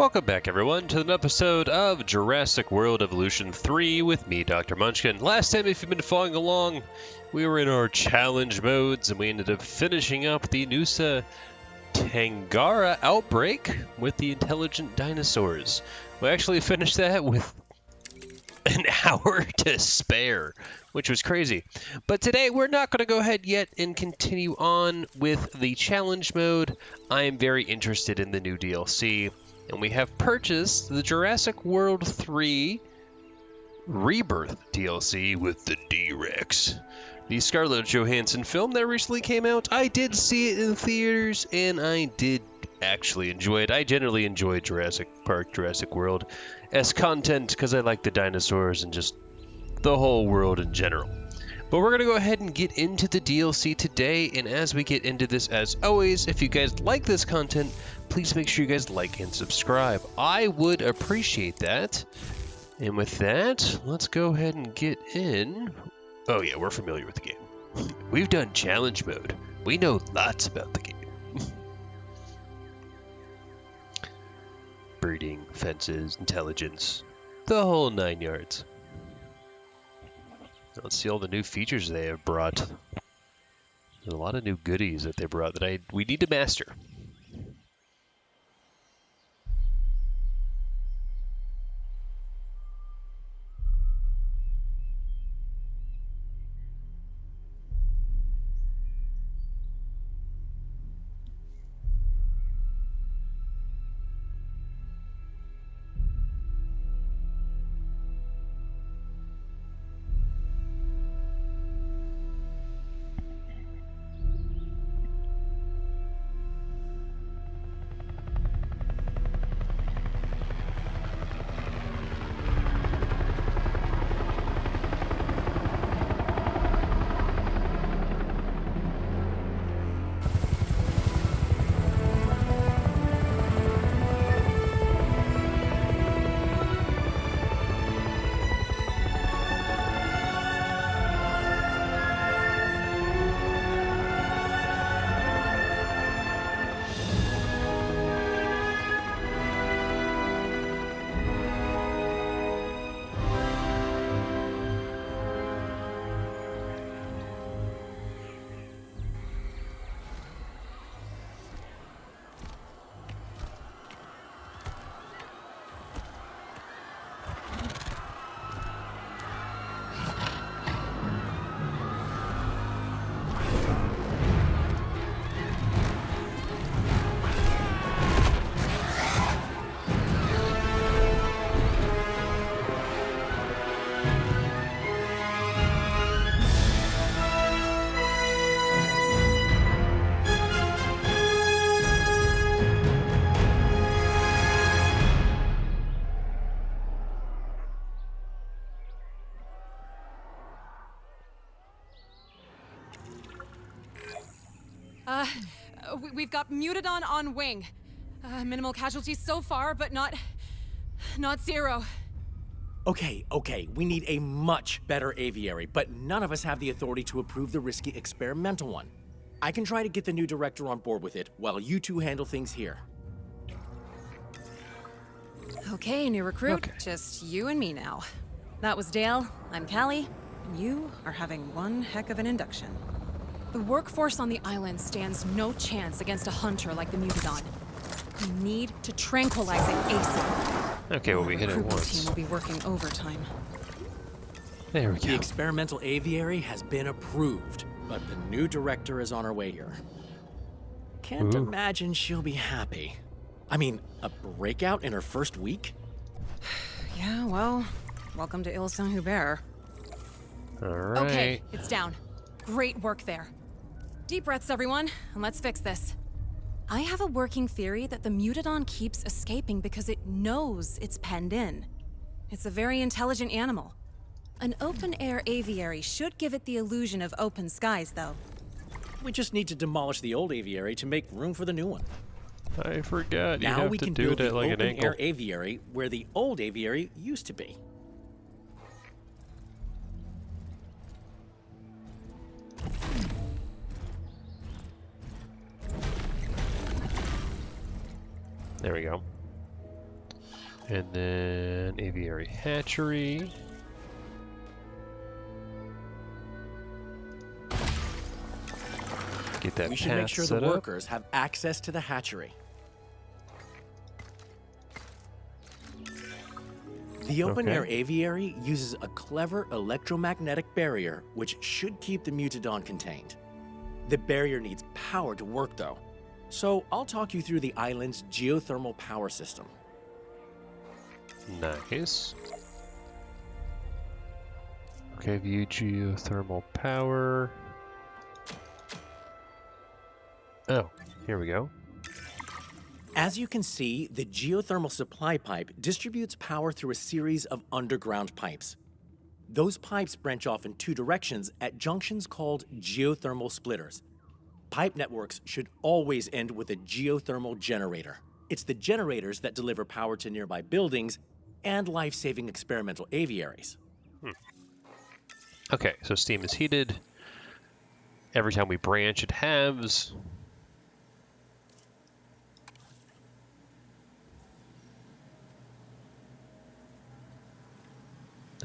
Welcome back, everyone, to an episode of Jurassic World Evolution 3 with me, Dr. Munchkin. Last time, if you've been following along, we were in our challenge modes, and we ended up finishing up the Nusa Tangara outbreak with the intelligent dinosaurs. We actually finished that with an hour to spare, which was crazy. But today, we're not going to go ahead yet and continue on with the challenge mode. I am very interested in the new DLC. And we have purchased the Jurassic World 3 Rebirth DLC with the D-Rex. The Scarlett Johansson film that recently came out. I did see it in theaters, and I did actually enjoy it. I generally enjoy Jurassic Park, Jurassic World as content because I like the dinosaurs and just the whole world in general. But we're going to go ahead and get into the DLC today, and as we get into this, as always, if you guys like this content, please make sure you guys like and subscribe. I would appreciate that. And with that, let's go ahead and get in. Oh yeah, we're familiar with the game. We've done challenge mode. We know lots about the game. Breeding, fences, intelligence, the whole 9 yards. Let's see all the new features they have brought. There's a lot of new goodies that they brought that we need to master. We've got Mutodon on wing. Minimal casualties so far, but not zero. Okay, we need a much better aviary, but none of us have the authority to approve the risky experimental one. I can try to get the new director on board with it, while you two handle things here. Okay, new recruit. Okay. Just you and me now. That was Dale, I'm Callie, and you are having one heck of an induction. The workforce on the island stands no chance against a hunter like the Mutodon. We need to tranquilize it ASAP. Okay, well, we hit it The once. team will be working overtime. There we go. The experimental aviary has been approved, but the new director is on her way here. Can't imagine she'll be happy. I mean, a breakout in her first week? Yeah, well, welcome to Ile Saint-Hubert. All right. Okay, it's down. Great work there. Deep breaths, everyone, and let's fix this. I have a working theory that the Mutodon keeps escaping because it knows it's penned in. It's a very intelligent animal. An open-air aviary should give it the illusion of open skies, though. We just need to demolish the old aviary to make room for the new one. I forgot. You Now have we to can do build it at the like an angle. open-air aviary where the old aviary used to be. There we go. And then aviary hatchery. Get that We should make path sure the set up. workers have access to the hatchery. The open-air aviary uses a clever electromagnetic barrier which should keep the Mutodon contained. The barrier needs power to work, though. So I'll talk you through the island's geothermal power system. Nice. Okay, view geothermal power. Oh, here we go. As you can see, the geothermal supply pipe distributes power through a series of underground pipes. Those pipes branch off in two directions at junctions called geothermal splitters. Pipe networks should always end with a geothermal generator. It's the generators that deliver power to nearby buildings and life-saving experimental aviaries. Okay, so steam is heated. Every time we branch, it halves.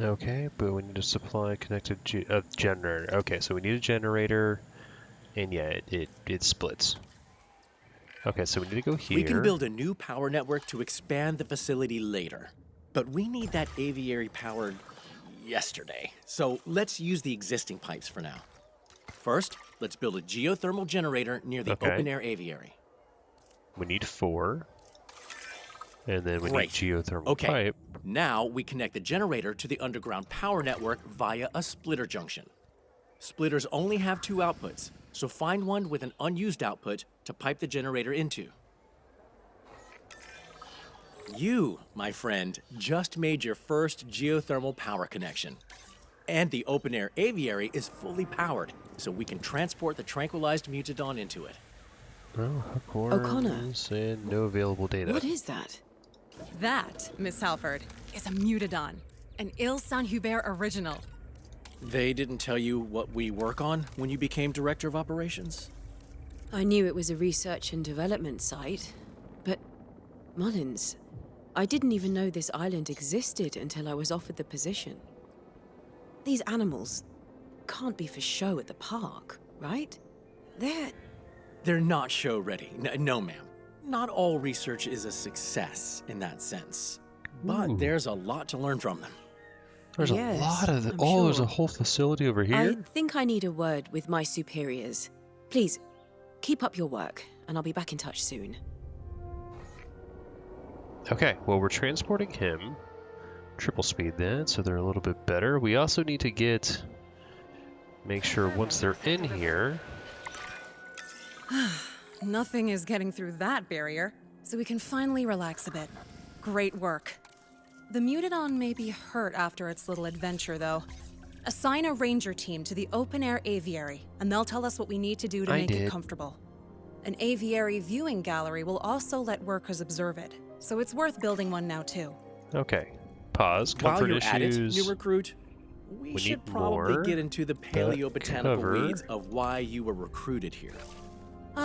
Okay, but we need a supply connected generator. Okay, so we need a generator, and yeah, it splits. Okay, so we need to go here. We can build a new power network to expand the facility later, but we need that aviary powered yesterday. So let's use the existing pipes for now. First, let's build a geothermal generator near the open-air aviary. We need 4. And then we need geothermal pipe. Now we connect the generator to the underground power network via a splitter junction. Splitters only have 2 outputs, so find one with an unused output to pipe the generator into. You, my friend, just made your first geothermal power connection. And the open-air aviary is fully powered, so we can transport the tranquilized Mutodon into it. Oh, hookworms and no available data. What is that? That, Miss Halford, is a Mutodon, an Saint-Hubert original. They didn't tell you what we work on when you became Director of Operations? I knew it was a research and development site, but Mullins, I didn't even know this island existed until I was offered the position. These animals can't be for show at the park, right? They're not show ready. No, ma'am. Not all research is a success in that sense, but there's a lot to learn from them. There's a lot of there's a whole facility over here. I think I need a word with my superiors. Please, keep up your work, and I'll be back in touch soon. Okay, well, we're transporting him. Triple speed that, so they're a little bit better. We also need to make sure once they're in here. Nothing is getting through that barrier, so we can finally relax a bit. Great work. The Mutodon may be hurt after its little adventure, though. Assign a ranger team to the open-air aviary, and they'll tell us what we need to do to make it comfortable. An aviary viewing gallery will also let workers observe it, so it's worth building one now, too. Okay. Pause. Comfort While you're issues. at it, new recruit, we should probably get into the paleobotanical weeds of why you were recruited here.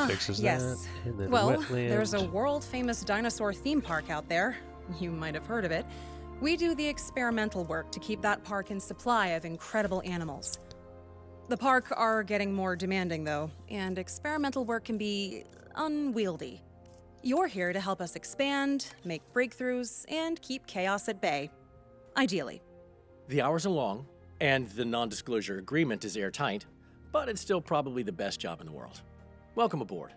Fixes yes. that. And then Well, wetland. there's a world-famous dinosaur theme park out there. You might have heard of it. We do the experimental work to keep that park in supply of incredible animals. The park are getting more demanding, though, and experimental work can be unwieldy. You're here to help us expand, make breakthroughs, and keep chaos at bay. Ideally. The hours are long, and the non-disclosure agreement is airtight, but it's still probably the best job in the world. Welcome aboard.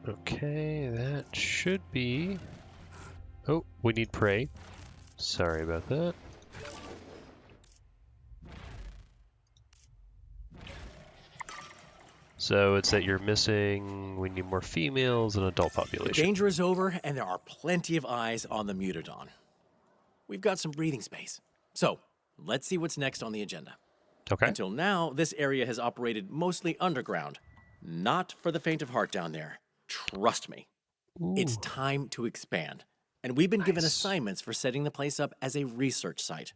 Okay, that should be... Oh, we need prey. Sorry about that. So it's that you're missing, we need more females and adult The population. danger is over, and there are plenty of eyes on the Mutodon. We've got some breathing space. So, let's see what's next on the agenda. Okay. Until now, this area has operated mostly underground. Not for the faint of heart down there. Trust me. It's time to expand. And we've been given assignments for setting the place up as a research site.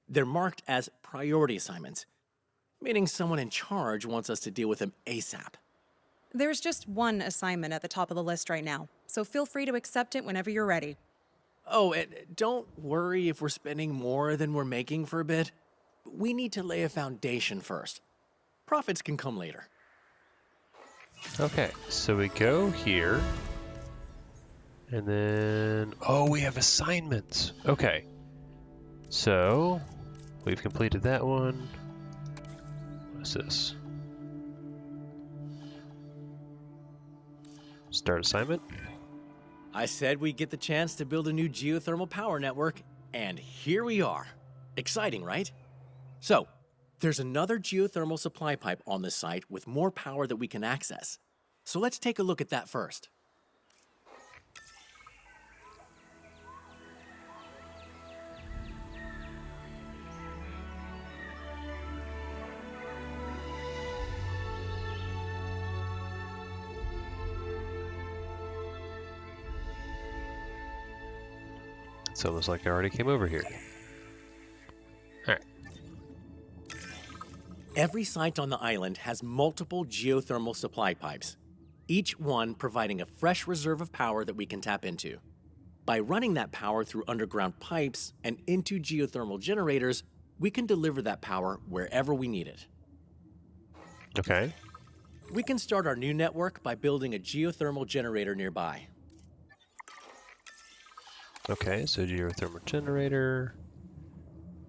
They're marked as priority assignments, meaning someone in charge wants us to deal with him ASAP. There's just one assignment at the top of the list right now, so feel free to accept it whenever you're ready. Oh, and don't worry if we're spending more than we're making for a bit. We need to lay a foundation first. Profits can come later. Okay, so we go here. And then... Oh, we have assignments. Okay. So, we've completed that one. What's this? Start assignment. I said we'd get the chance to build a new geothermal power network, and here we are. Exciting, right? So, there's another geothermal supply pipe on this site with more power that we can access. So let's take a look at that first. It's almost like I already came over here. Alright. Every site on the island has multiple geothermal supply pipes, each one providing a fresh reserve of power that we can tap into. By running that power through underground pipes and into geothermal generators, we can deliver that power wherever we need it. Okay. We can start our new network by building a geothermal generator nearby. Okay, so geothermal generator.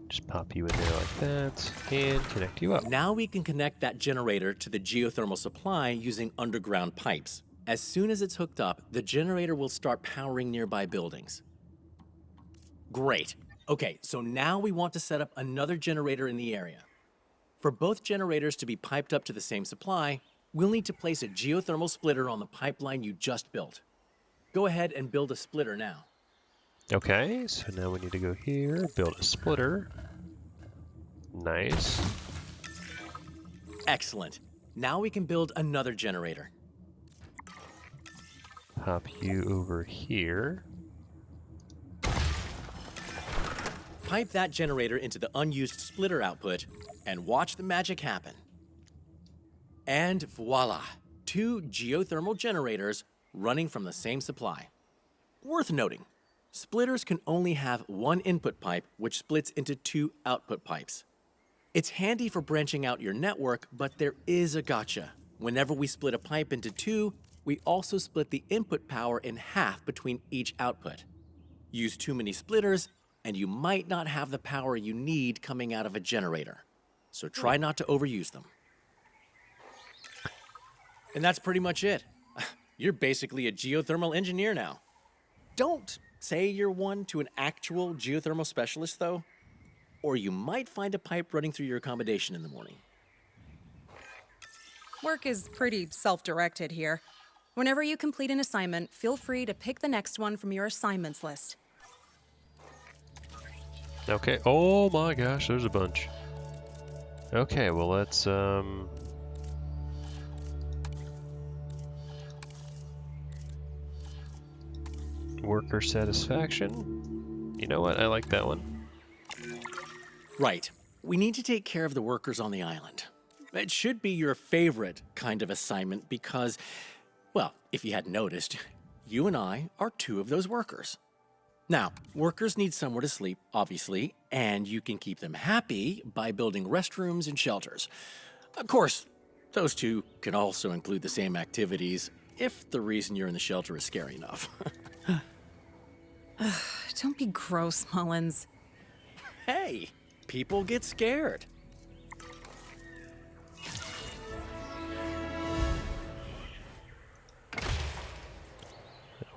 Just pop you in there like that and connect you up. Now we can connect that generator to the geothermal supply using underground pipes. As soon as it's hooked up, the generator will start powering nearby buildings. Great. Okay, so now we want to set up another generator in the area. For both generators to be piped up to the same supply, we'll need to place a geothermal splitter on the pipeline you just built. Go ahead and build a splitter now. Okay, so now we need to go here, build a splitter. Nice. Excellent. Now we can build another generator. Pop you over here. Pipe that generator into the unused splitter output and watch the magic happen. And voila, 2 geothermal generators running from the same supply. Worth noting, splitters can only have one input pipe, which splits into 2 output pipes. It's handy for branching out your network, but there is a gotcha. Whenever we split a pipe into 2, we also split the input power in half between each output. Use too many splitters, and you might not have the power you need coming out of a generator. So try not to overuse them. And that's pretty much it. You're basically a geothermal engineer now. Don't say you're one to an actual geothermal specialist, though, or you might find a pipe running through your accommodation in the morning. Work is pretty self-directed here. Whenever you complete an assignment, feel free to pick the next one from your assignments list. Okay, oh my gosh, there's a bunch. Okay, well let's worker satisfaction. You know what? I like that one. Right. We need to take care of the workers on the island. It should be your favorite kind of assignment because, well, if you hadn't noticed, you and I are 2 of those workers. Now, workers need somewhere to sleep, obviously, and you can keep them happy by building restrooms and shelters. Of course, those 2 can also include the same activities if the reason you're in the shelter is scary enough. Don't be gross, Mullins. Hey, people get scared.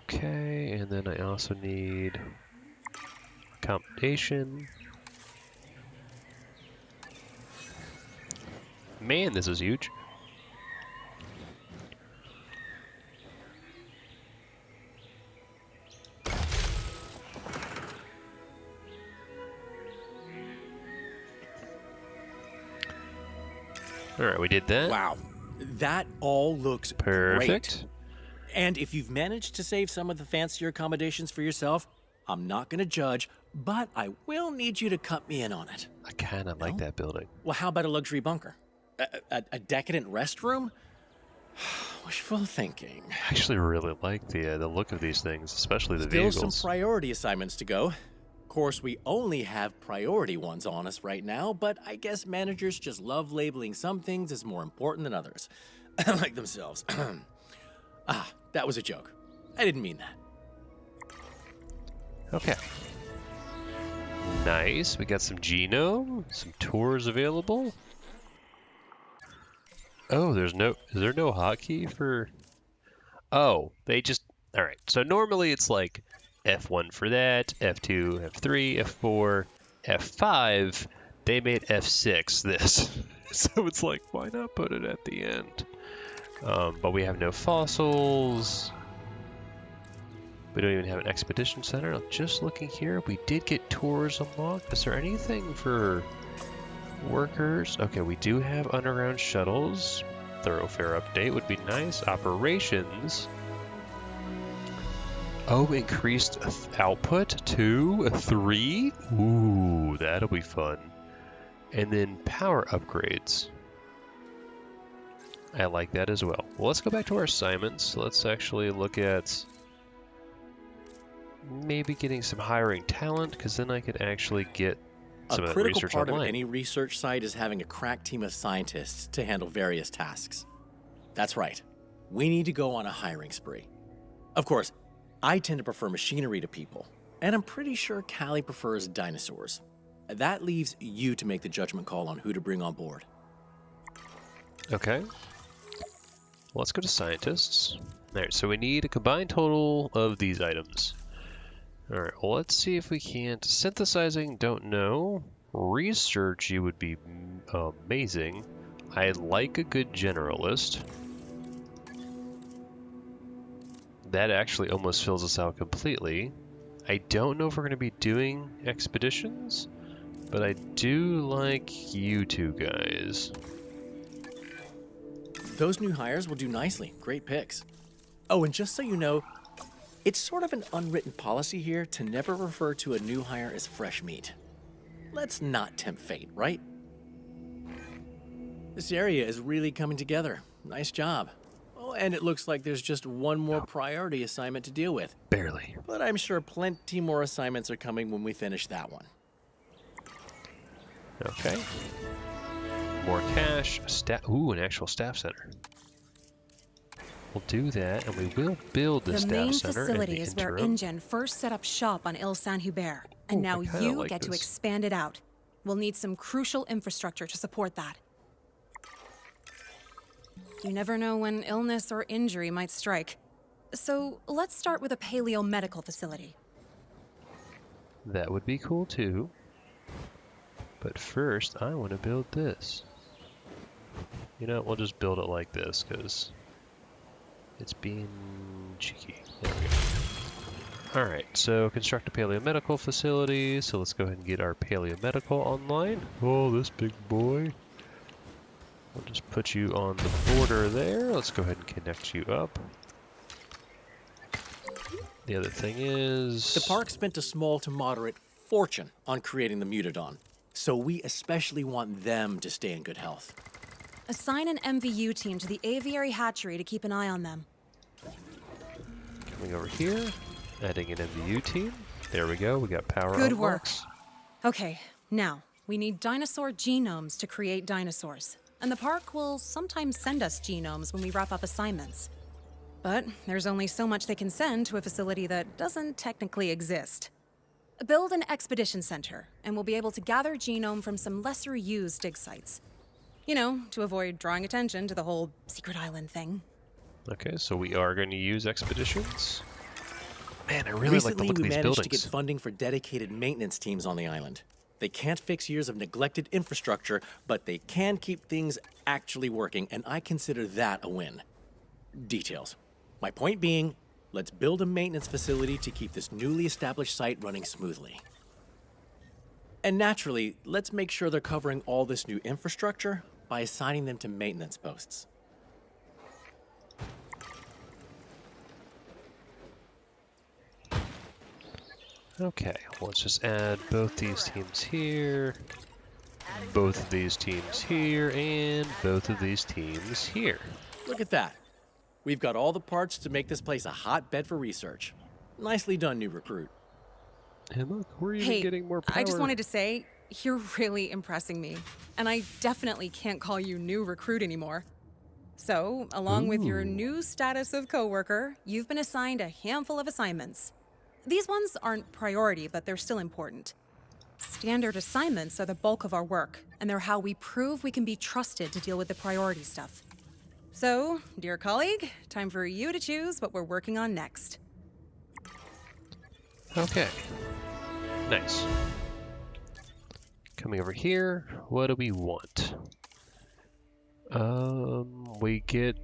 Okay, and then I also need accommodation. Man, this is huge. All right, we did that. Wow, that all looks Perfect. great. And if you've managed to save some of the fancier accommodations for yourself, I'm not going to judge, but I will need you to cut me in on it. I kind of like that building. Well, how about a luxury bunker? A decadent restroom? Wishful thinking. I actually really like the look of these things, especially the Still vehicles. some priority assignments to go. Of course, we only have priority ones on us right now, but I guess managers just love labeling some things as more important than others. Like themselves. That was a joke. I didn't mean that. Okay. Nice. We got some genome, some tours available. Oh, is there no hotkey for... Oh, they just... Alright, so normally it's like F1 for that, F2, F3, F4, F5. They made F6 this. So it's like, why not put it at the end? But we have no fossils. We don't even have an expedition center. I'm just looking here. We did get tours unlocked. Is there anything for workers? Okay, we do have underground shuttles. Thoroughfare update would be nice. Operations. Oh, increased output. 2, 3. Ooh, that'll be fun. And then power upgrades. I like that as well. Well, let's go back to our assignments. Let's actually look at maybe getting some hiring talent, because then I could actually get some A critical research part online. of any research site is having a crack team of scientists to handle various tasks. That's right. We need to go on a hiring spree. Of course, I tend to prefer machinery to people, and I'm pretty sure Callie prefers dinosaurs. That leaves you to make the judgment call on who to bring on board. Okay. Let's go to scientists. Alright, so we need a combined total of these items. Alright, well, let's see if we can't. Synthesizing, don't know. Research, you would be amazing. I like a good generalist. That actually almost fills us out completely. I don't know if we're going to be doing expeditions, but I do like you two guys. Those new hires will do nicely. Great picks. Oh, and just so you know, it's sort of an unwritten policy here to never refer to a new hire as fresh meat. Let's not tempt fate, right? This area is really coming together. Nice job. Oh, and it looks like there's just one more priority assignment to deal with. Barely. But I'm sure plenty more assignments are coming when we finish that one. Okay. More cash. Ooh, an actual staff center. We'll do that, and we will build the The staff main center. facility in the is where interim. InGen first set up shop on Ile Saint-Hubert, and Ooh, now I kinda you like get to this. expand it out. We'll need some crucial infrastructure to support that. You never know when illness or injury might strike. So let's start with a paleo-medical facility. That would be cool too. But first, I want to build this. You know, we'll just build it like this, because it's being cheeky. There we go. Alright, so construct a paleo-medical facility. So let's go ahead and get our paleo-medical online. Oh, this big boy. We'll just put you on the border there. Let's go ahead and connect you up. The other thing is... The park spent a small to moderate fortune on creating the Mutodon, so we especially want them to stay in good health. Assign an MVU team to the aviary hatchery to keep an eye on them. Coming over here, adding an MVU team. There we go, we got power Good unlocks. Okay, now, we need dinosaur genomes to create dinosaurs. And the park will sometimes send us genomes when we wrap up assignments. But there's only so much they can send to a facility that doesn't technically exist. Build an expedition center, and we'll be able to gather genome from some lesser used dig sites. You know, to avoid drawing attention to the whole secret island thing. Okay, so we are going to use expeditions. Man, I really Recently, like the look we of these managed buildings. to get funding for dedicated maintenance teams on the island. They can't fix years of neglected infrastructure, but they can keep things actually working, and I consider that a win. Details. My point being, let's build a maintenance facility to keep this newly established site running smoothly. And naturally, let's make sure they're covering all this new infrastructure by assigning them to maintenance posts. Okay, let's just add both these teams here. both of these teams here and both of these teams here. Look at that. We've got all the parts to make this place a hotbed for research. Nicely done, new recruit. And look, we're even Hey, getting more power. I just wanted to say, you're really impressing me. And I definitely can't call you new recruit anymore. So, along with your new status of coworker, you've been assigned a handful of assignments. These ones aren't priority, but they're still important. Standard assignments are the bulk of our work, and they're how we prove we can be trusted to deal with the priority stuff. So, dear colleague, time for you to choose what we're working on next. Okay. Nice. Coming over here, what do we want? We get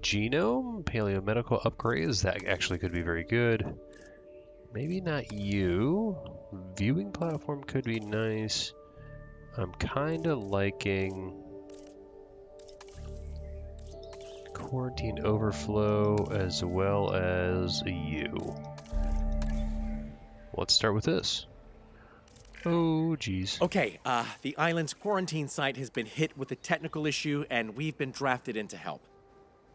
genome, paleomedical upgrades. That actually could be very good. Maybe not you. Viewing platform could be nice. I'm kind of liking quarantine overflow as well as you. Let's start with this. Oh, geez. Okay, the island's quarantine site has been hit with a technical issue, and we've been drafted in to help.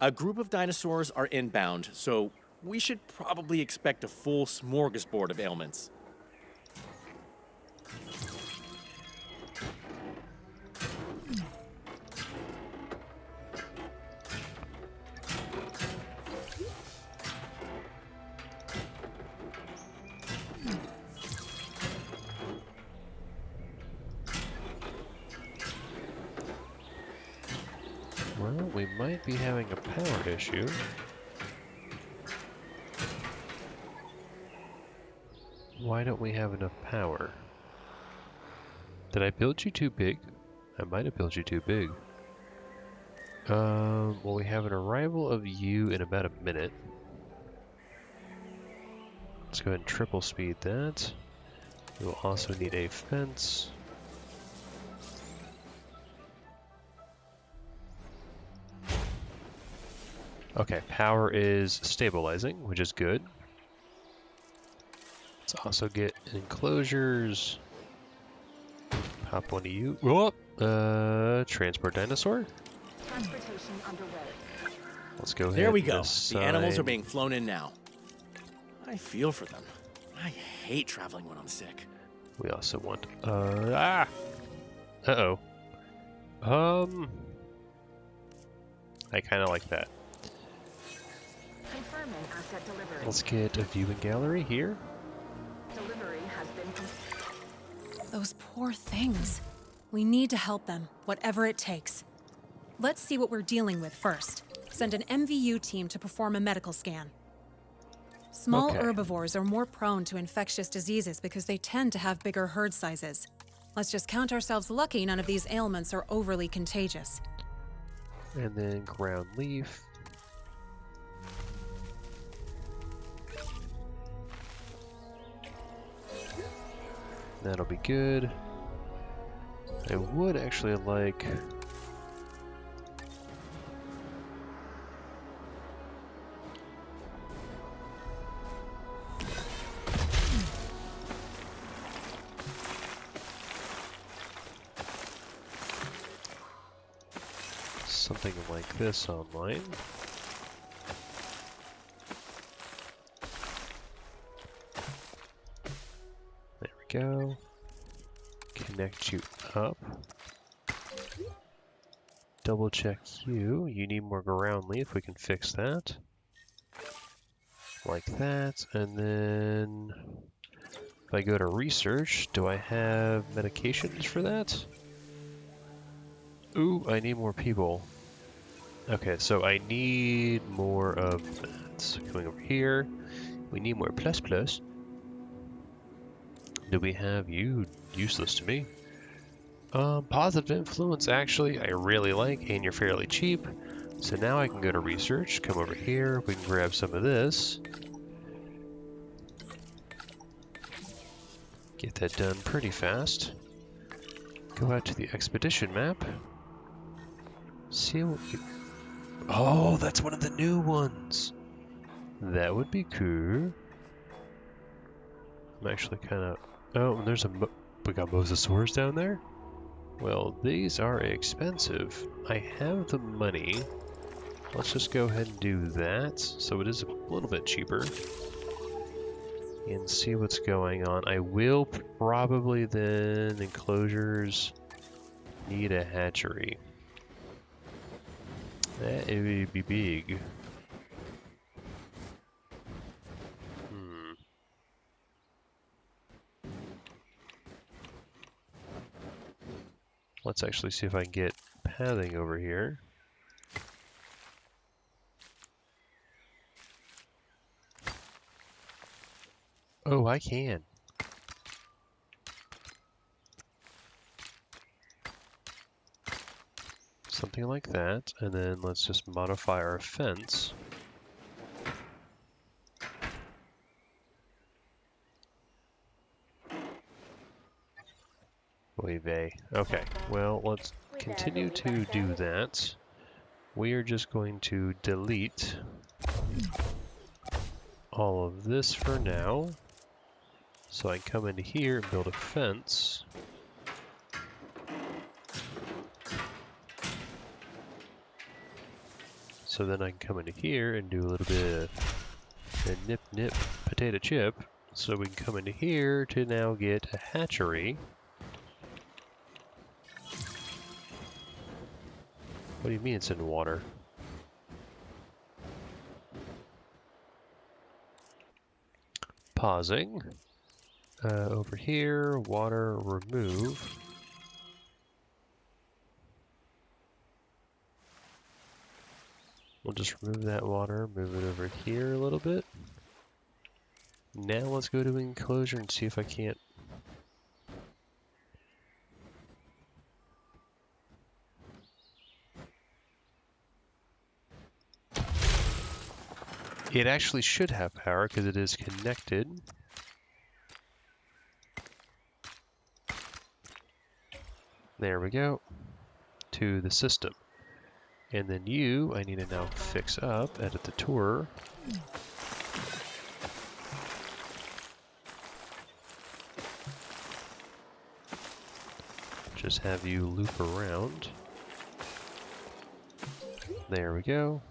A group of dinosaurs are inbound, so we should probably expect a full smorgasbord of ailments. Well, we might be having a power issue. Why don't we have enough power? Did I build you too big? I might have built you too big. Well, we have an arrival of you in about a minute. Let's go ahead and triple speed that. We will also need a fence. Okay, power is stabilizing, which is good. Let's also get enclosures. Pop one of you. Oh, transport dinosaur. Transportation underway. Let's go ahead. There we go. Assign... The animals are being flown in now. I feel for them. I hate traveling when I'm sick. We also want. Uh-oh. I kind of like that. Confirming asset delivery. Let's get a viewing gallery here. Delivery has been Those poor things. We need to help them, whatever it takes. Let's see what we're dealing with first. Send an MVU team to perform a medical scan. Small Okay. herbivores are more prone to infectious diseases because they tend to have bigger herd sizes. Let's just count ourselves lucky none of these ailments are overly contagious. And then ground leaf. That'll be good. I would actually like... something like this online. There we go. Connect you up. Double check you. You need more ground leaf. We can fix that. Like that. And then if I go to research, do I have medications for that? Ooh, I need more people. Okay, so I need more of that. So coming over here, we need more plus plus. Do we have you? Useless to me. Positive influence, actually, I really like, and you're fairly cheap. So now I can go to research, come over here, we can grab some of this. Get that done pretty fast. Go out to the expedition map. See what you... Oh, that's one of the new ones. That would be cool. I'm actually kind of... Oh, and there's a... We got Mosasaurus down there? Well, these are expensive. I have the money. Let's just go ahead and do that. So it is a little bit cheaper. And see what's going on. I will probably then, enclosures, need a hatchery. That would be big. Let's actually see if I can get pathing over here. Oh, I can. Something like that, and then let's just modify our fence. Oy vey. Okay, well, let's continue to do that. We are just going to delete all of this for now. So I can come into here and build a fence. So then I can come into here and do a little bit of nip nip potato chip. So we can come into here to now get a hatchery. What do you mean it's in water? Pausing. Over here, water, remove. We'll just remove that water, move it over here a little bit. Now let's go to enclosure and see if I can't. It actually should have power because it is connected. There we go, to the system. And then you, I need to now fix up, edit the tour. Just have you loop around. There we go.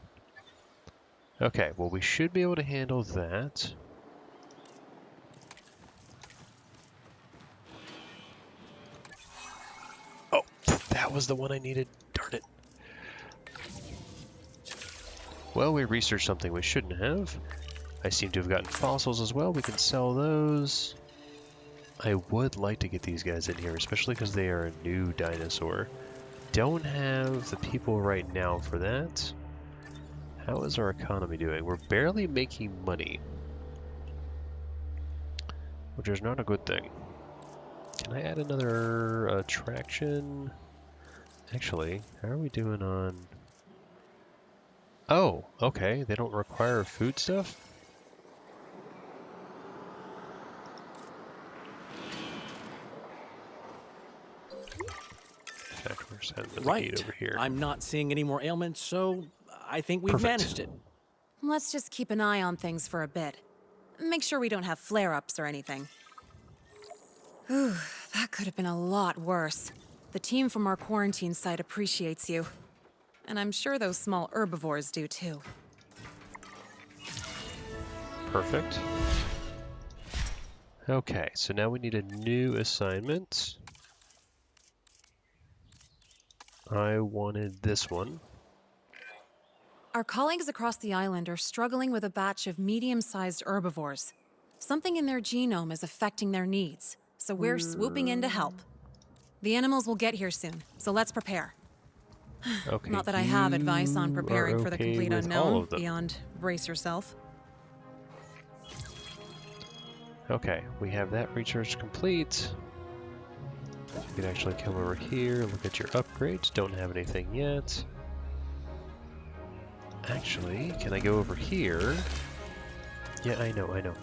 Okay, well we should be able to handle that. Oh, that was the one I needed. Darn it. Well, we researched something we shouldn't have. I seem to have gotten fossils as well. We can sell those. I would like to get these guys in here, especially because they are a new dinosaur. Don't have the people right now for that. How is our economy doing? We're barely making money, which is not a good thing. Can I add another attraction? Actually, how are we doing on... Oh, okay. They don't require food stuff? In fact, we're sending the Right. over here. I'm not seeing any more ailments, so I think we've managed it. Let's just keep an eye on things for a bit. Make sure we don't have flare-ups or anything. Whew, that could have been a lot worse. The team from our quarantine site appreciates you. And I'm sure those small herbivores do too. Perfect. Okay, so now we need a new assignment. I wanted this one. Our colleagues across the island are struggling with a batch of medium-sized herbivores. Something in their genome is affecting their needs, so we're swooping in to help. The animals will get here soon, so let's prepare. Okay. Not that I have advice on preparing for the okay complete with all unknown, of them. beyond brace yourself. Okay, we have that research complete. You can actually come over here, look at your upgrades. Don't have anything yet. Actually, can I go over here? Yeah, I know.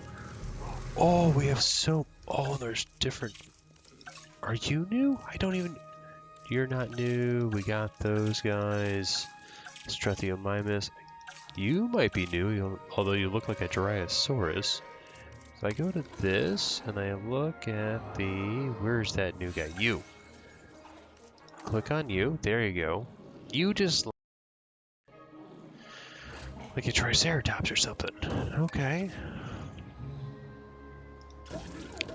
Oh, we have so... Oh, there's different... Are you new? I don't even... You're not new. We got those guys. Ornithomimus. You might be new, although you look like a Drysaurus. So I go to this, and I look at the... Where's that new guy? You. Click on you. There you go. You just like a Triceratops or something. Okay.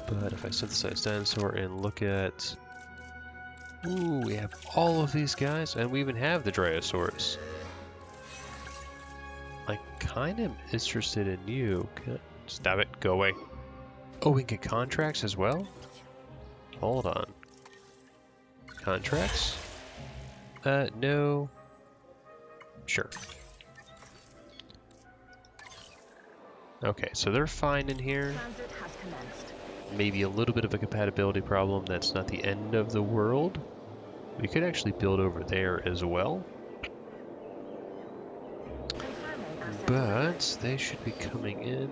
But if I synthesize dinosaur and look at... Ooh, we have all of these guys, and we even have the Dryosaurus. I kind of am interested in you. Stop it, go away. Oh, we can get contracts as well? Hold on. Contracts? No. Sure. Okay, so they're fine in here. Transit has commenced. Maybe a little bit of a compatibility problem. That's not the end of the world. We could actually build over there as well. Confirming asset But they should be coming in.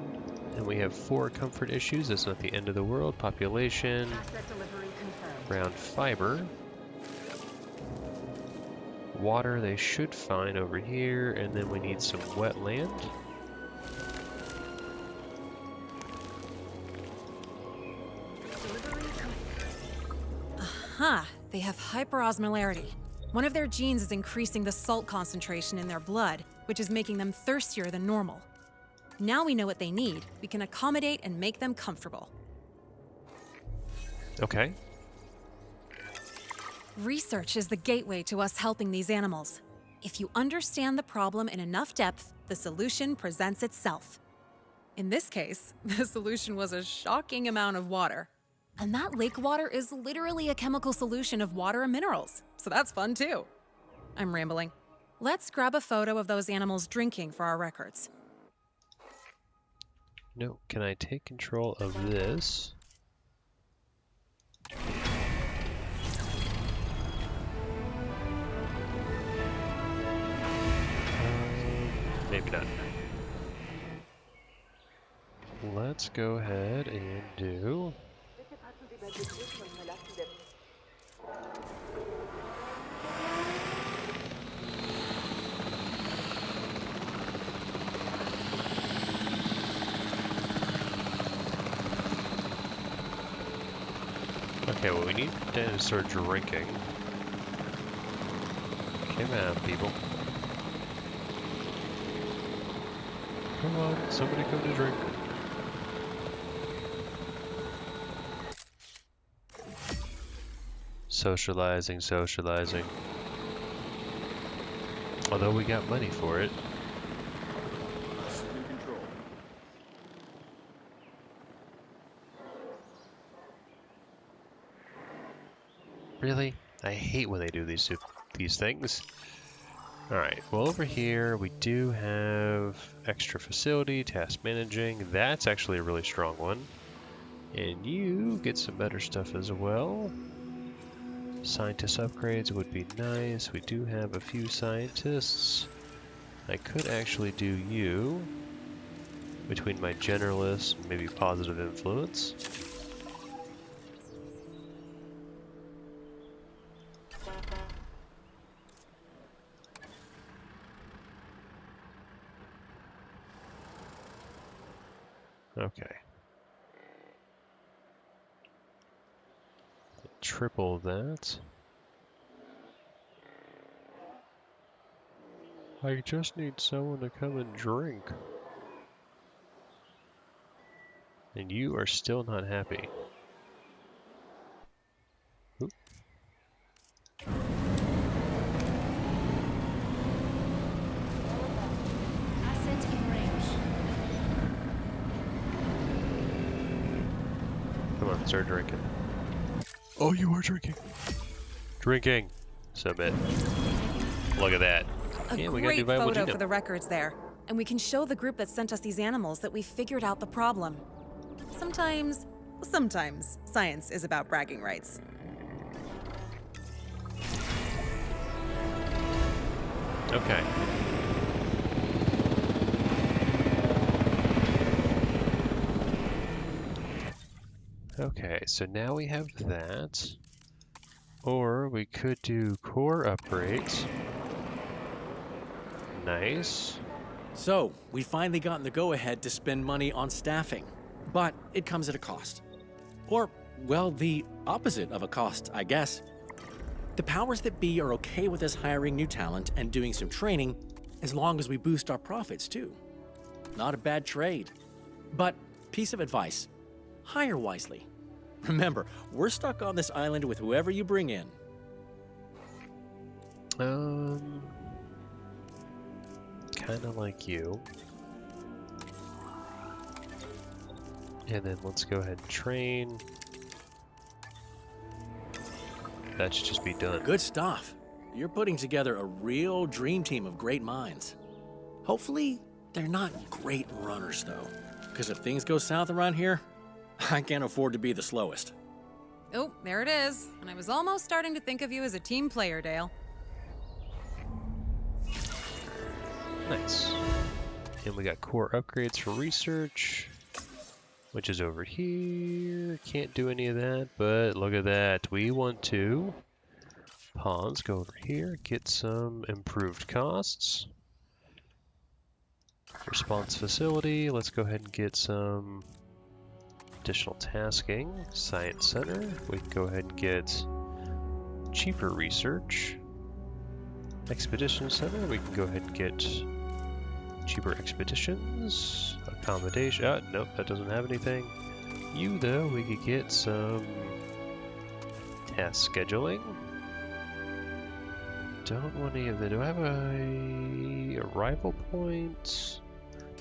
And we have 4 comfort issues. That's not the end of the world. Population. asset delivery confirmed. Ground fiber. Water they should find over here. And then we need some wetland. Delivery Huh, they have hyperosmolarity. One of their genes is increasing the salt concentration in their blood, which is making them thirstier than normal. Now we know what they need. We can accommodate and make them comfortable. Okay. Research is the gateway to us helping these animals. If you understand the problem in enough depth, the solution presents itself. In this case, the solution was a shocking amount of water. And that lake water is literally a chemical solution of water and minerals, so that's fun too. I'm rambling. Let's grab a photo of those animals drinking for our records. No, can I take control of this? Maybe not. Let's go ahead and do... Okay, well we need to start drinking. Come on, people. Come on, somebody come to drink. Socializing, socializing. Although we got money for it. Really? I hate when they do these things. Alright, well over here we do have extra facility, task managing. That's actually a really strong one. And you get some better stuff as well. Scientist upgrades would be nice. We do have a few scientists. I could actually do you between my generalist and maybe positive influence. Okay. Triple that. I just need someone to come and drink. And you are still not happy. Oop. Asset in range. Come on, start drinking. Oh, you are drinking. Drinking. Submit. Look at that. A Yeah, we got a new great viable photo genome. for the records there. And we can show the group that sent us these animals that we figured out the problem. Sometimes science is about bragging rights. Okay. Okay, so now we have that. Or we could do core upgrades. Nice. So, we finally gotten the go-ahead to spend money on staffing. But it comes at a cost. Or, well, the opposite of a cost, I guess. The powers that be are okay with us hiring new talent and doing some training as long as we boost our profits too. Not a bad trade. But piece of advice, hire wisely. Remember, we're stuck on this island with whoever you bring in. Kind of like you. And then let's go ahead and train. That should just be done. Good stuff. You're putting together a real dream team of great minds. Hopefully, they're not great runners though, because if things go south around here, I can't afford to be the slowest. Oh, there it is. And I was almost starting to think of you as a team player, Dale. Nice. And we got core upgrades for research, which is over here. Can't do any of that, but look at that. We want to pause, go over here, get some improved costs. Response facility, let's go ahead and get some additional tasking. Science center, we can go ahead and get cheaper research. Expedition center, we can go ahead and get cheaper expeditions. Accommodation, nope, that doesn't have anything. You though, we could get some task scheduling. Don't want any of that. Do I have a arrival point?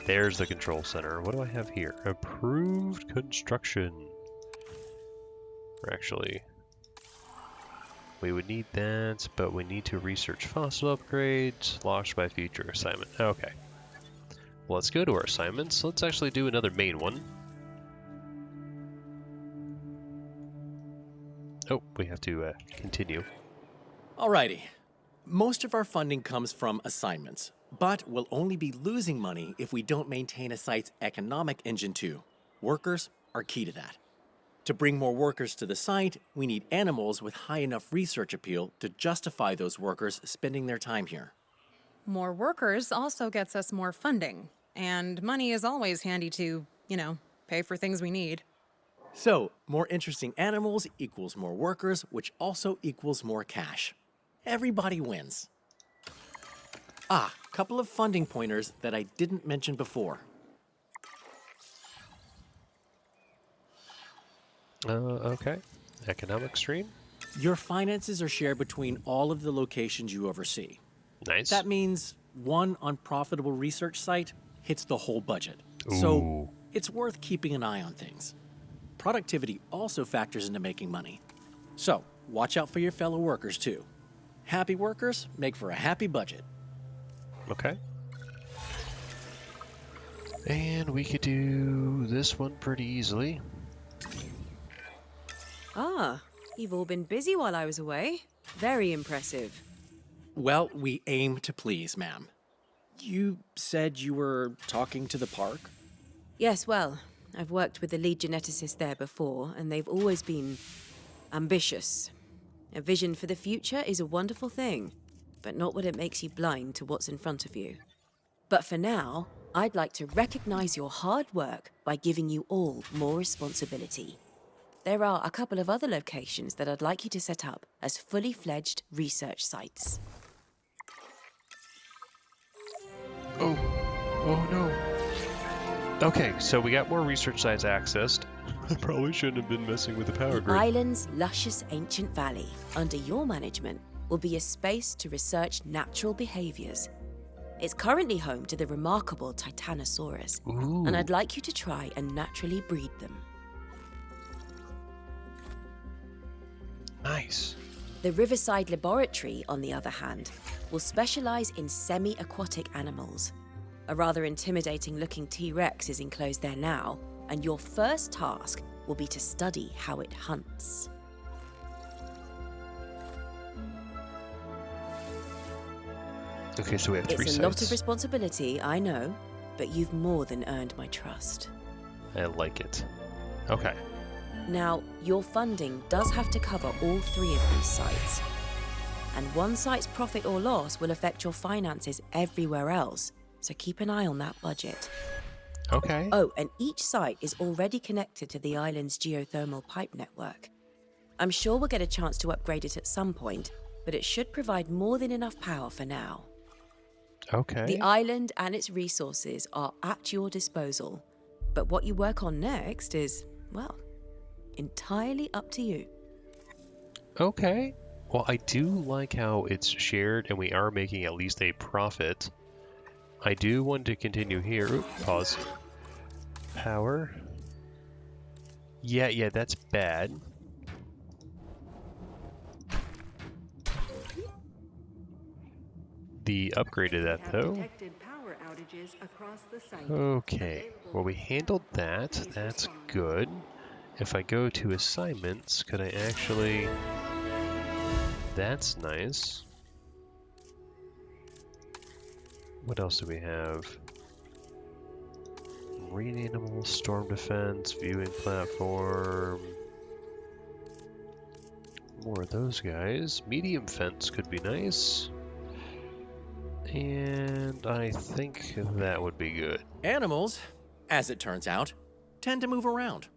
There's the control center. What do I have here? Approved construction. Or actually, we would need that, but we need to research fossil upgrades launched by future assignment. Okay. Well, let's go to our assignments. Let's actually do another main one. Oh, we have to continue. Alrighty. Most of our funding comes from assignments, but we'll only be losing money if we don't maintain a site's economic engine too. Workers are key to that. To bring more workers to the site, we need animals with high enough research appeal to justify those workers spending their time here. More workers also gets us more funding. And money is always handy to, pay for things we need. So, more interesting animals equals more workers, which also equals more cash. Everybody wins. Couple of funding pointers that I didn't mention before. Okay. Economic stream. Your finances are shared between all of the locations you oversee. Nice. That means one unprofitable research site hits the whole budget. Ooh. So it's worth keeping an eye on things. Productivity also factors into making money. So watch out for your fellow workers too. Happy workers make for a happy budget. Okay. And we could do this one pretty easily. Ah, you've all been busy while I was away. Very impressive. Well, we aim to please, ma'am. You said you were talking to the park? Yes, well, I've worked with the lead geneticist there before, and they've always been ambitious. A vision for the future is a wonderful thing, but not when it makes you blind to what's in front of you. But for now, I'd like to recognize your hard work by giving you all more responsibility. There are a couple of other locations that I'd like you to set up as fully fledged research sites. Oh no. Okay, so we got more research sites accessed. I probably shouldn't have been messing with the power The grid. island's luscious ancient valley, under your management, will be a space to research natural behaviors. It's currently home to the remarkable Titanosaurus, Ooh. and I'd like you to try and naturally breed them. Nice. The Riverside Laboratory, on the other hand, will specialize in semi-aquatic animals. A rather intimidating-looking T-Rex is enclosed there now, and your first task will be to study how it hunts. Okay, so we have three It's sites. a lot of responsibility, I know, but you've more than earned my trust. I like it. Okay. Now, your funding does have to cover all three of these sites. And one site's profit or loss will affect your finances everywhere else, so keep an eye on that budget. Okay. Oh, and each site is already connected to the island's geothermal pipe network. I'm sure we'll get a chance to upgrade it at some point, but it should provide more than enough power for now. Okay. The island and its resources are at your disposal, but what you work on next is, well, entirely up to you. Okay. Well, I do like how it's shared and we are making at least a profit. I do want to continue here. Oop, pause. Power. Yeah, that's bad. The upgrade of that, though. Detected power outages across the site. Okay. Well, we handled that. That's good. If I go to assignments, could I actually... That's nice. What else do we have? Marine animals, storm defense, viewing platform. More of those guys. Medium fence could be nice. And I think that would be good. Animals, as it turns out, tend to move around.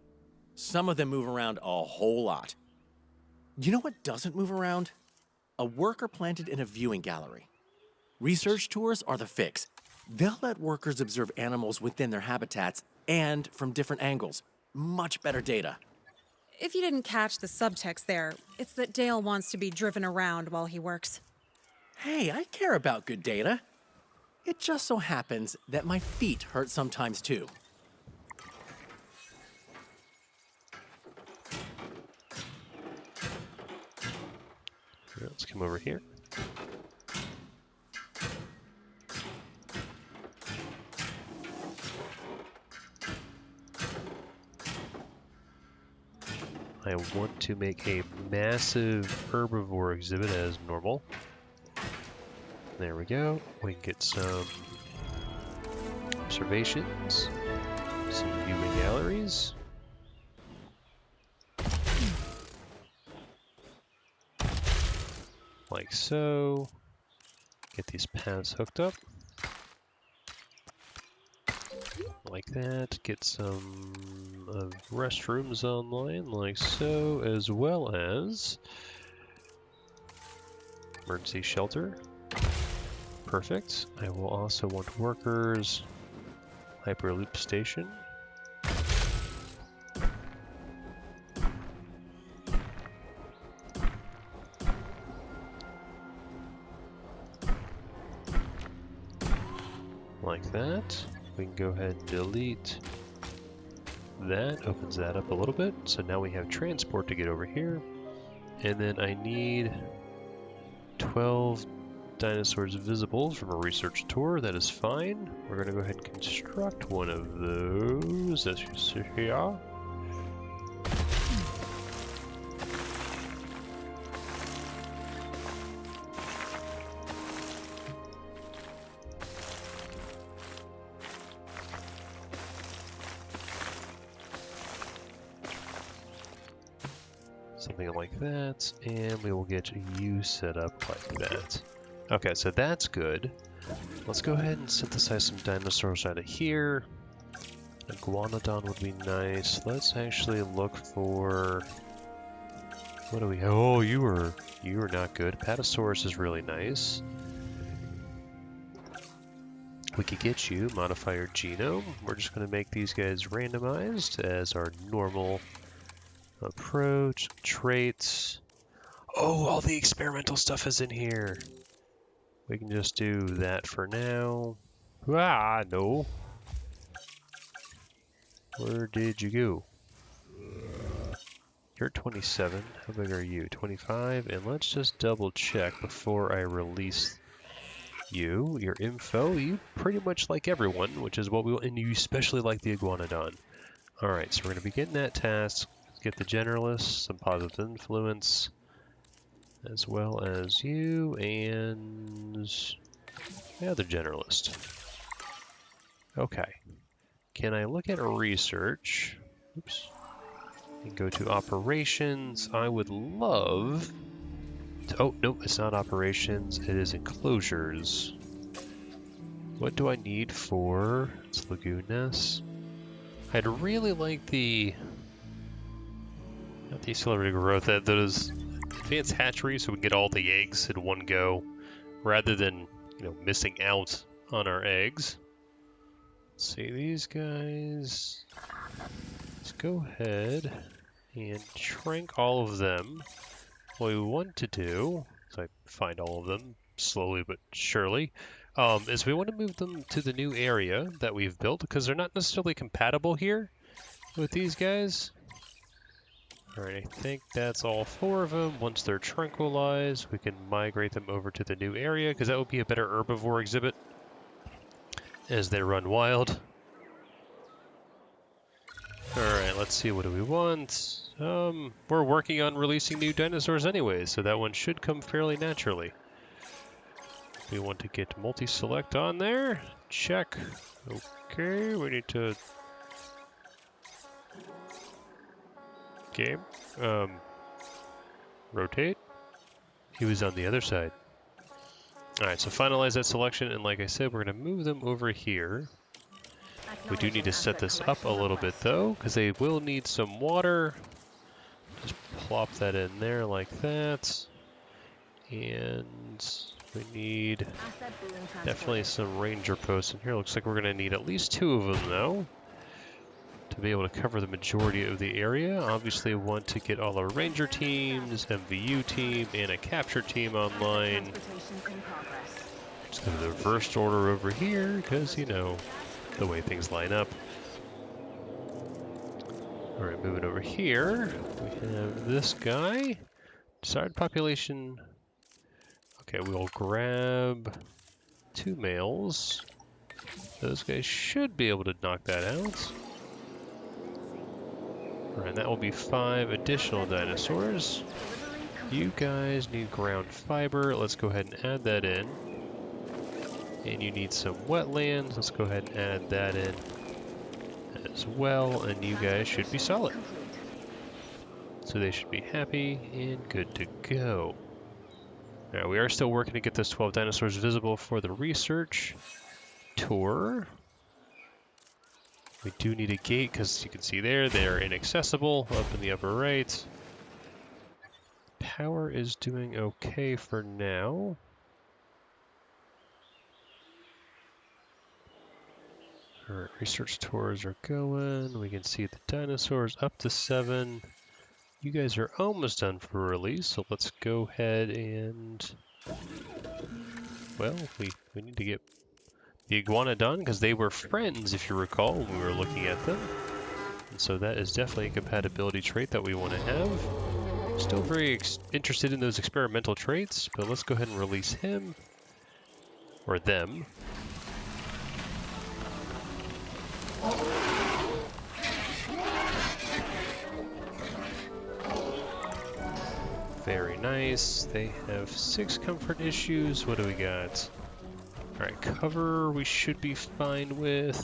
Some of them move around a whole lot. You know what doesn't move around? A worker planted in a viewing gallery. Research tours are the fix. They'll let workers observe animals within their habitats and from different angles. Much better data. If you didn't catch the subtext there, it's that Dale wants to be driven around while he works. Hey, I care about good data. It just so happens that my feet hurt sometimes too. Let's come over here. I want to make a massive herbivore exhibit as normal. There we go. We can get some observations, some viewing galleries. Like so. Get these paths hooked up. Like that. Get some restrooms online, like so, as well as emergency shelter. Perfect. I will also want workers. Hyperloop station. Like that. We can go ahead and delete that. Opens that up a little bit. So now we have transport to get over here. And then I need 12 dinosaurs visible from a research tour. That is fine. We're going to go ahead and construct one of those, as you see here. Something like that, and we will get you set up like that. Okay, so that's good. Let's go ahead and synthesize some dinosaurs out of here. Iguanodon would be nice. Let's actually look for... What do we have? Oh, you were not good. Apatosaurus is really nice. We could get you, modify your genome. We're just going to make these guys randomized as our normal approach, traits. Oh, all the experimental stuff is in here. We can just do that for now. Ah, no. Where did you go? You're 27. How big are you? 25. And let's just double check before I release you. Your info, you pretty much like everyone, which is what we want, and you especially like the Iguanodon. Alright, so we're going to be getting that task. Get the generalist, some positive influence, as well as you and the other generalist. Okay. Can I look at research? Oops. And go to operations. I would love to... Oh, nope, it's not operations. It is enclosures. What do I need for... It's lagoon nest. I'd really like the... Not the accelerated growth, those advanced hatcheries, so we can get all the eggs in one go, rather than, missing out on our eggs. Let's see, these guys. Let's go ahead and shrink all of them. What we want to do, so I find all of them slowly but surely, is we want to move them to the new area that we've built, because they're not necessarily compatible here with these guys. Alright, I think that's all 4 of them. Once they're tranquilized, we can migrate them over to the new area, because that would be a better herbivore exhibit as they run wild. Alright, let's see, what do we want? We're working on releasing new dinosaurs anyway, so that one should come fairly naturally. We want to get multi-select on there. Check. Okay, we need to... Game. Rotate. He was on the other side. Alright, so finalize that selection, and like I said, we're going to move them over here. We do need to set this up a little bit though, because they will need some water. Just plop that in there like that. And we need definitely some ranger posts in here. Looks like we're going to need at least 2 of them though, to be able to cover the majority of the area. Obviously we want to get all our ranger teams, MVU team, and a capture team online. Just go to the reversed order over here, because, the way things line up. Alright, moving over here, we have this guy. Desired population. Okay, we'll grab 2 males. Those guys should be able to knock that out. Alright, that will be 5 additional dinosaurs. You guys need ground fiber. Let's go ahead and add that in. And you need some wetlands. Let's go ahead and add that in as well. And you guys should be solid. So they should be happy and good to go. Now, we are still working to get those 12 dinosaurs visible for the research tour. We do need a gate, because you can see there, they're inaccessible up in the upper right. Power is doing okay for now. Alright, research tours are going. We can see the dinosaurs up to 7. You guys are almost done for release, so let's go ahead and... Well, we need to get the Iguanodon, because they were friends, if you recall, when we were looking at them. And so that is definitely a compatibility trait that we want to have. Still very interested in those experimental traits, but let's go ahead and release him. Or them. Very nice. They have 6 comfort issues. What do we got? Alright, cover we should be fine with.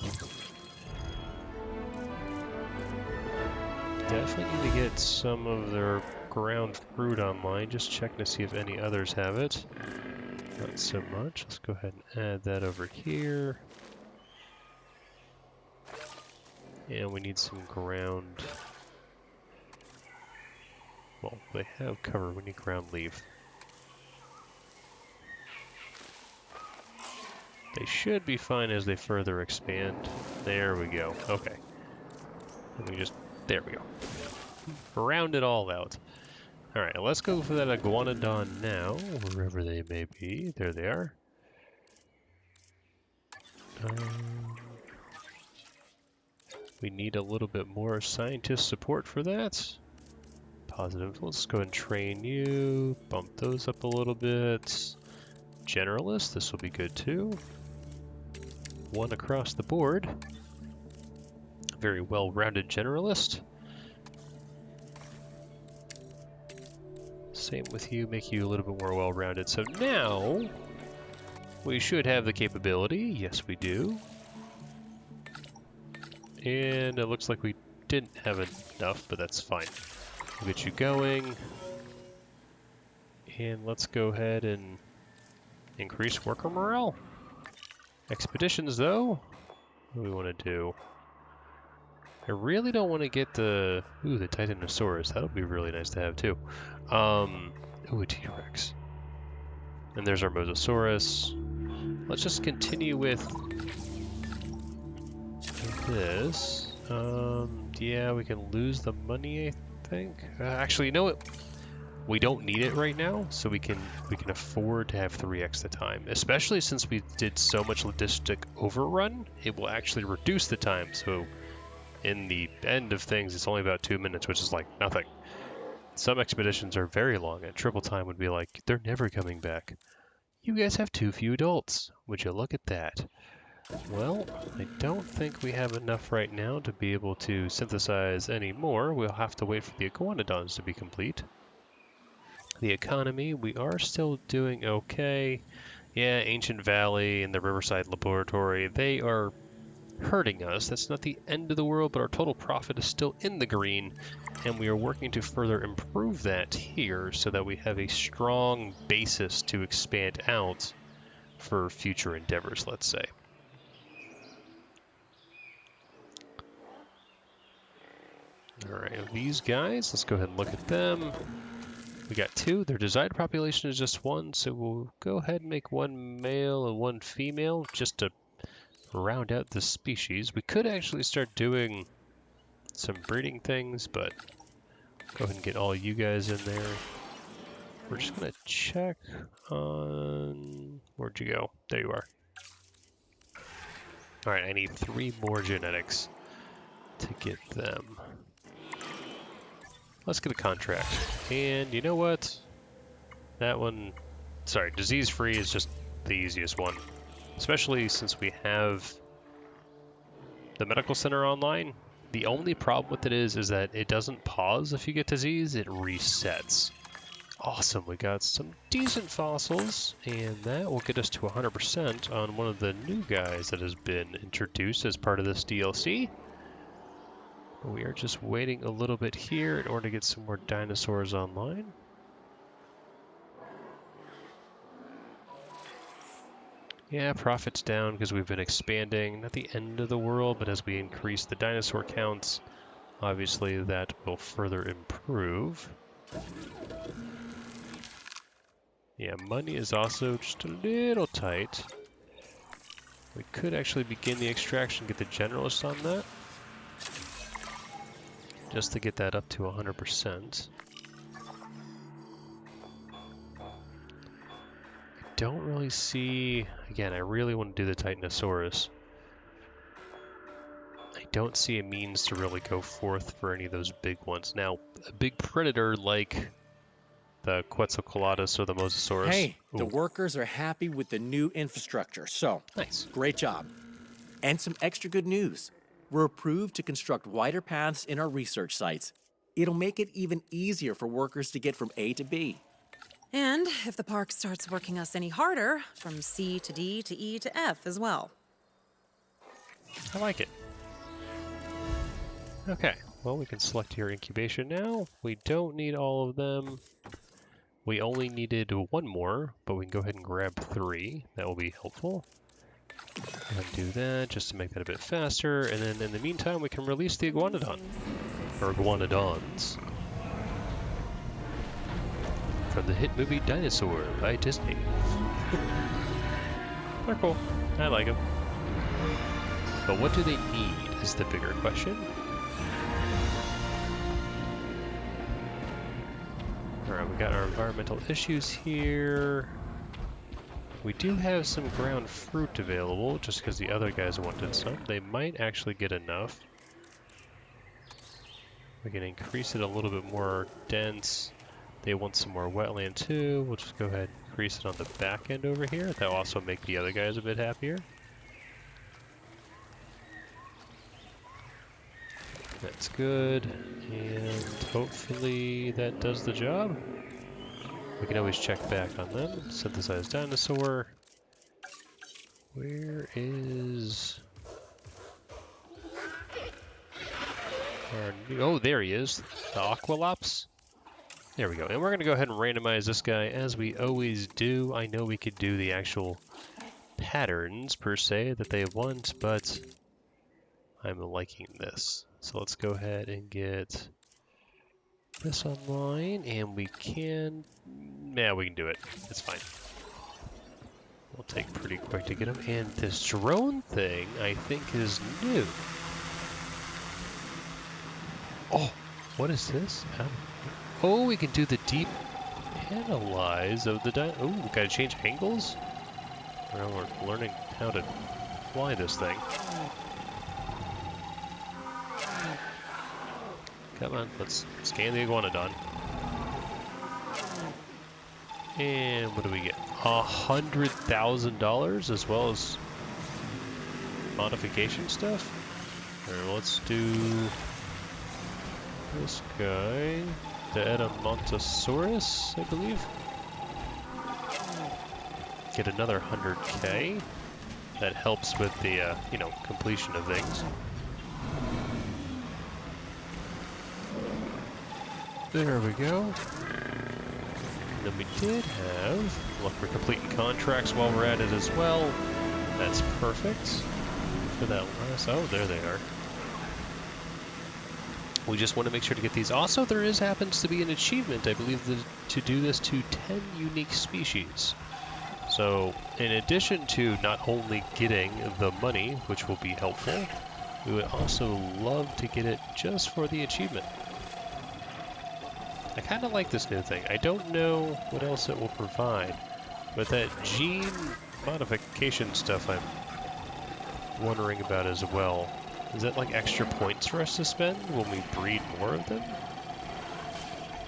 Definitely need to get some of their ground fruit online. Just checking to see if any others have it. Not so much. Let's go ahead and add that over here. And we need some ground. Well, they have cover. We need ground leaf. They should be fine as they further expand. There we go. Okay. Let me just... There we go. Round it all out. Alright, let's go for that Iguanodon now, wherever they may be. There they are. We need a little bit more scientist support for that. Positive. Let's go and train you. Bump those up a little bit. Generalist, this will be good too. 1 across the board. Very well-rounded generalist. Same with you, make you a little bit more well-rounded. So now, we should have the capability. Yes, we do. And it looks like we didn't have enough, but that's fine. We'll get you going. And let's go ahead and increase worker morale. Expeditions, though, what do we want to do? I really don't want to get the... Ooh, the Titanosaurus. That'll be really nice to have, too. Ooh, a T-Rex. And there's our Mosasaurus. Let's just continue with this. Yeah, we can lose the money, I think. Actually, you know what? We don't need it right now, so we can afford to have 3x the time. Especially since we did so much logistic overrun, it will actually reduce the time. So in the end of things, it's only about 2 minutes, which is like nothing. Some expeditions are very long, and triple time would be like, they're never coming back. You guys have too few adults. Would you look at that? Well, I don't think we have enough right now to be able to synthesize any more. We'll have to wait for the Iguanodons to be complete. The economy, we are still doing okay. Yeah, Ancient Valley and the Riverside Laboratory, they are hurting us. That's not the end of the world, but our total profit is still in the green, and we are working to further improve that here so that we have a strong basis to expand out for future endeavors, let's say. Alright, these guys, let's go ahead and look at them. We got 2. Their desired population is just 1, so we'll go ahead and make 1 male and 1 female just to round out the species. We could actually start doing some breeding things, but go ahead and get all you guys in there. We're just going to check on... Where'd you go? There you are. Alright, I need 3 more genetics to get them. Let's get a contract. And you know what? That one... Sorry, disease-free is just the easiest one. Especially since we have the medical center online. The only problem with it is that it doesn't pause if you get disease, it resets. Awesome, we got some decent fossils, and that will get us to 100% on one of the new guys that has been introduced as part of this DLC. We are just waiting a little bit here in order to get some more dinosaurs online. Yeah, profit's down because we've been expanding. Not the end of the world, but as we increase the dinosaur counts, obviously that will further improve. Yeah, money is also just a little tight. We could actually begin the extraction, get the generalist on that. Just to get that up to 100%. Don't really see... Again, I really want to do the Titanosaurus. I don't see a means to really go forth for any of those big ones. Now, a big predator like the Quetzalcoatlus or the Mosasaurus... Hey, the Ooh. workers are happy with the new infrastructure, so Nice. great job. And some extra good news. We're approved to construct wider paths in our research sites. It'll make it even easier for workers to get from A to B. And if the park starts working us any harder, from C to D to E to F as well. I like it. Okay, well, we can select your incubation now. We don't need all of them. We only needed 1 more, but we can go ahead and grab 3. That will be helpful. And do that just to make that a bit faster. And then in the meantime, we can release the Iguanodon. Or Iguanodons. From the hit movie Dinosaur by Disney. They're cool. I like them. But what do they need is the bigger question. Alright, we got our environmental issues here. We do have some ground fruit available, just because the other guys wanted some. They might actually get enough. We can increase it a little bit more dense. They want some more wetland too. We'll just go ahead and increase it on the back end over here. That'll also make the other guys a bit happier. That's good. And hopefully that does the job. We can always check back on them. Synthesized dinosaur. Where is... our new... Oh, there he is. The Aquilops. There we go. And we're going to go ahead and randomize this guy as we always do. I know we could do the actual patterns, per se, that they want, but I'm liking this. So let's go ahead and get this online, and we can... Yeah, we can do it. It's fine. It'll take pretty quick to get them. And this drone thing, I think, is new. Oh, what is this? Oh, we can do the deep analyze of the oh, we gotta change angles? Well, we're learning how to fly this thing. Come on, let's scan the Iguanodon. And what do we get? $100,000 as well as modification stuff? Alright, let's do this guy. The Edmontosaurus, I believe. Get another 100K. That helps with the, you know, completion of things. There we go. And then we did have, look, we're completing contracts while we're at it as well. That's perfect. For that last, oh, there they are. We just want to make sure to get these. Also, there happens to be an achievement, I believe, to do this to 10 unique species. So, in addition to not only getting the money, which will be helpful, we would also love to get it just for the achievement. I kind of like this new thing. I don't know what else it will provide, but that gene modification stuff I'm wondering about as well. Is that like extra points for us to spend when we breed more of them?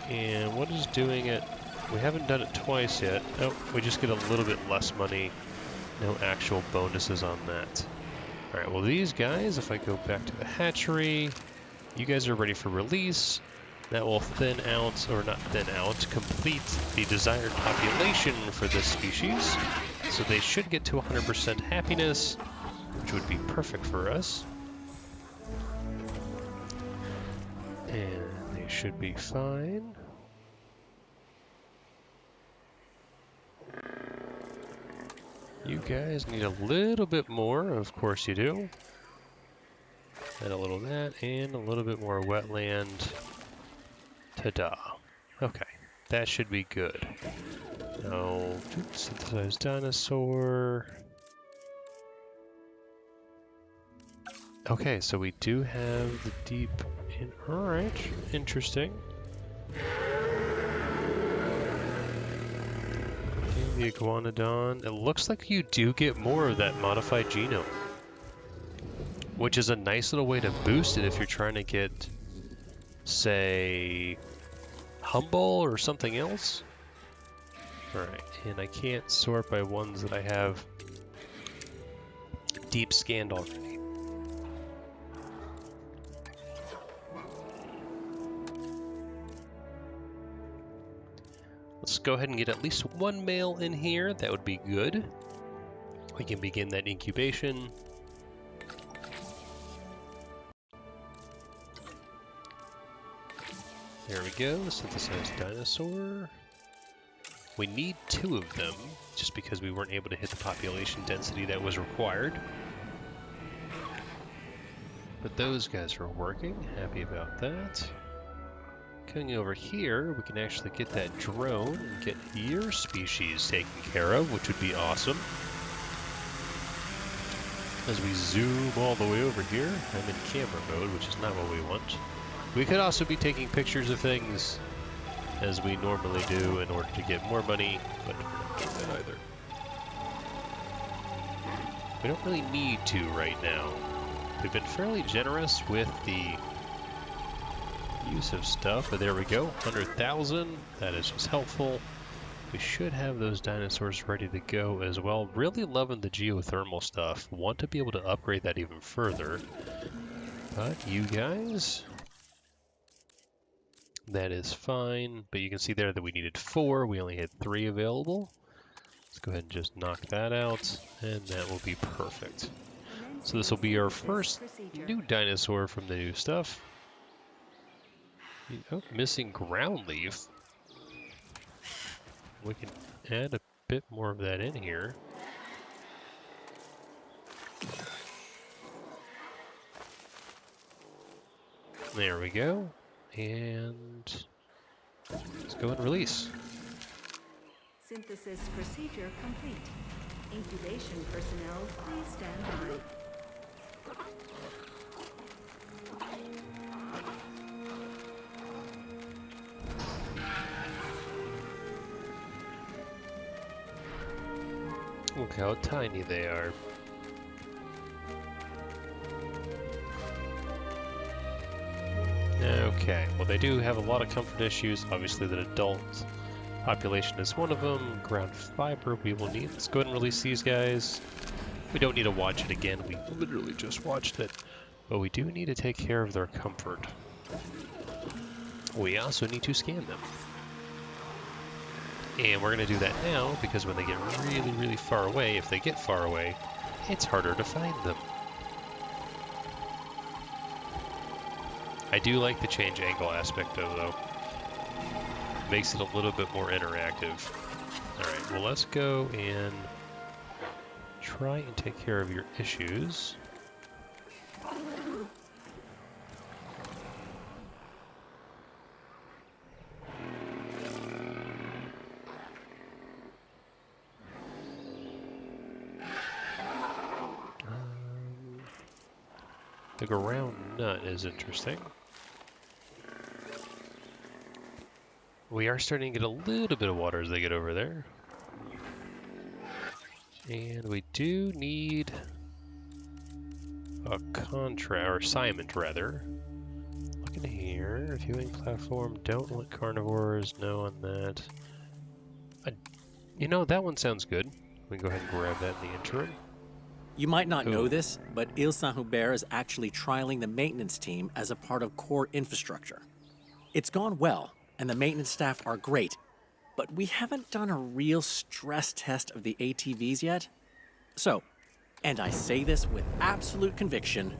And what is doing it? We haven't done it twice yet. Oh, we just get a little bit less money. No actual bonuses on that. Alright, well these guys, if I go back to the hatchery, you guys are ready for release. That will thin out, or not thin out, complete the desired population for this species. So they should get to 100% happiness, which would be perfect for us. And they should be fine. You guys need a little bit more, of course you do. And a little of that, and a little bit more wetland. Ta-da. Okay, that should be good. Now, synthesized dinosaur. Okay, so we do have the deep in. Alright, interesting. The Iguanodon. It looks like you do get more of that modified genome, which is a nice little way to boost it if you're trying to get, say, Humble or something else. Alright, and I can't sort by ones that I have deep scanned already. Let's go ahead and get at least one male in here. That would be good. We can begin that incubation. There we go, synthesized dinosaur. We need 2 of them, just because we weren't able to hit the population density that was required. But those guys are working, happy about that. Coming over here, we can actually get that drone and get your species taken care of, which would be awesome. As we zoom all the way over here, I'm in camera mode, which is not what we want. We could also be taking pictures of things, as we normally do, in order to get more money, but we're not doing that either. We don't really need to right now. We've been fairly generous with the use of stuff, but there we go, 100,000. That is just helpful. We should have those dinosaurs ready to go as well. Really loving the geothermal stuff. Want to be able to upgrade that even further. But you guys, that is fine. But you can see there that we needed 4. We only had 3 available. Let's go ahead and just knock that out, and that will be perfect. So this will be our first new dinosaur from the new stuff. Oh, missing ground leaf. We can add a bit more of that in here. There we go. And let's go and release. Synthesis procedure complete. Incubation personnel, please stand by. Look how tiny they are. Okay, well they do have a lot of comfort issues. Obviously the adult population is one of them. Ground fiber we will need. Let's go ahead and release these guys. We don't need to watch it again. We literally just watched it. But we do need to take care of their comfort. We also need to scan them. And we're going to do that now because when they get really, really far away, if they get far away, it's harder to find them. I do like the change angle aspect though. Makes it a little bit more interactive. Alright, well let's go and try and take care of your issues. The ground nut is interesting. We are starting to get a little bit of water as they get over there. And we do need a contract, or assignment rather. Looking here, viewing platform, don't let carnivores know on that. You know, that one sounds good. We can go ahead and grab that in the interim. You might not know this, but Ile Saint-Hubert is actually trialing the maintenance team as a part of core infrastructure. It's gone well, and the maintenance staff are great, but we haven't done a real stress test of the ATVs yet. So, and I say this with absolute conviction,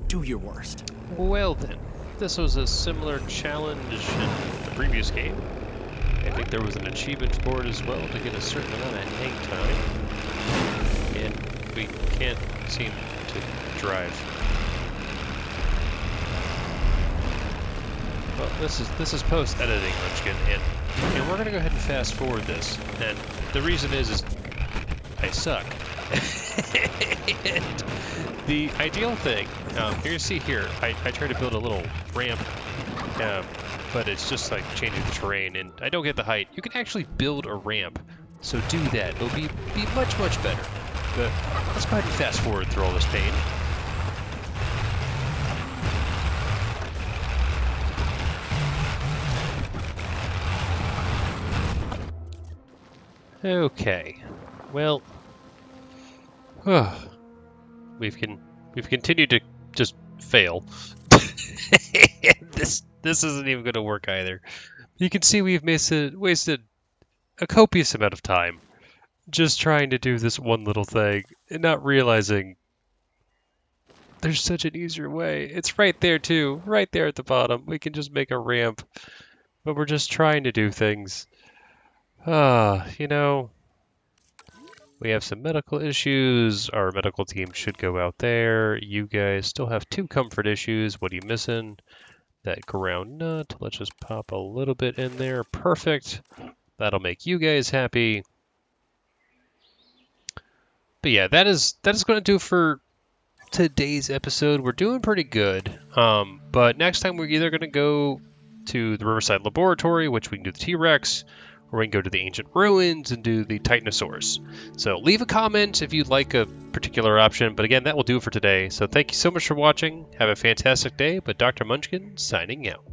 do your worst. Well then, this was a similar challenge in the previous game. I think there was an achievement for it as well to get a certain amount of hang time. And we can't seem to drive. Well, this is post-editing, Munchkin, and we're gonna go ahead and fast forward this. And the reason is I suck. And the ideal thing, here you see here, I try to build a little ramp, but it's just like changing the terrain, and I don't get the height. You can actually build a ramp, so do that. It'll be much, much better. But let's go ahead and fast forward through all this pain. Okay, well, we've continued to just fail. This isn't even going to work either. You can see we've wasted a copious amount of time just trying to do this one little thing and not realizing there's such an easier way. It's right there too, right there at the bottom. We can just make a ramp, but we're just trying to do things. You know, we have some medical issues. Our medical team should go out there. You guys still have 2 comfort issues. What are you missing? That ground nut. Let's just pop a little bit in there. Perfect. That'll make you guys happy. But yeah, that is going to do for today's episode. We're doing pretty good. But next time we're either going to go to the Riverside Laboratory, which we can do the T-Rex, or we can go to the ancient ruins and do the Titanosaurus. So leave a comment if you'd like a particular option. But again, that will do it for today. So thank you so much for watching. Have a fantastic day. But Dr. Munchkin signing out.